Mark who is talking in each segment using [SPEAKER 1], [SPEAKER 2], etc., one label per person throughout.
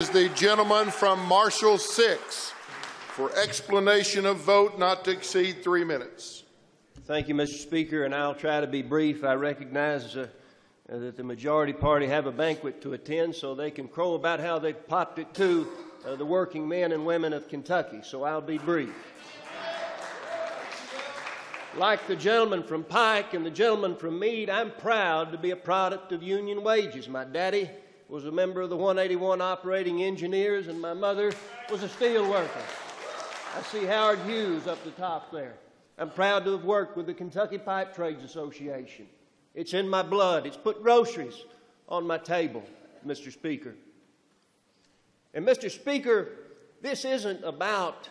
[SPEAKER 1] Is the gentleman from Marshall 6 for explanation of vote not to exceed 3 minutes.
[SPEAKER 2] Thank you, Mr. Speaker, and I'll try to be brief. I recognize that the majority party have a banquet to attend, so they can crow about how they popped it to the working men and women of Kentucky, so I'll be brief. Like the gentleman from Pike and the gentleman from Meade, I'm proud to be a product of union wages. My daddy was a member of the 181 Operating Engineers, and my mother was a steel worker. I see Howard Hughes up the top there. I'm proud to have worked with the Kentucky Pipe Trades Association. It's in my blood. It's put groceries on my table, Mr. Speaker. And, Mr. Speaker, this isn't about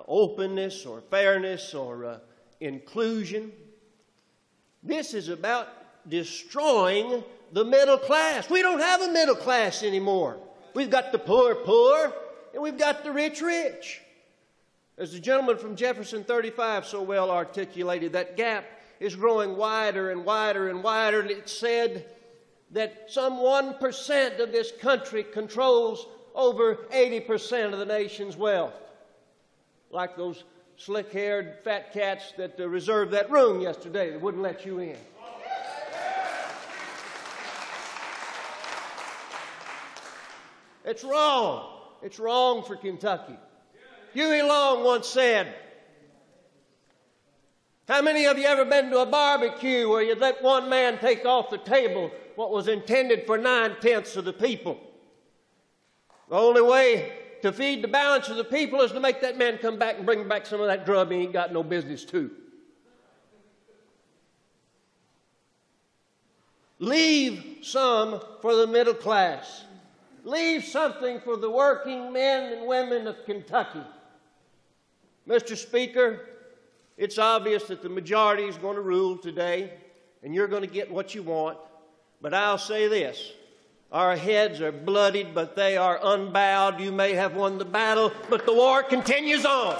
[SPEAKER 2] openness or fairness or inclusion. This is about destroying the middle class. We don't have a middle class anymore. We've got the poor poor, and we've got the rich rich. As the gentleman from Jefferson 35 so well articulated, that gap is growing wider and wider and wider, and it's said that some 1% of this country controls over 80% of the nation's wealth. Like those slick-haired fat cats that reserved that room yesterday that wouldn't let you in. It's wrong. It's wrong for Kentucky. Huey Long once said, how many of you ever been to a barbecue where you let one man take off the table what was intended for 9/10 of the people? The only way to feed the balance of the people is to make that man come back and bring back some of that grub he ain't got no business to. Leave some for the middle class. Leave something for the working men and women of Kentucky. Mr. Speaker, it's obvious that the majority is going to rule today, and you're going to get what you want. But I'll say this. Our heads are bloodied, but they are unbowed. You may have won the battle, but the war continues on.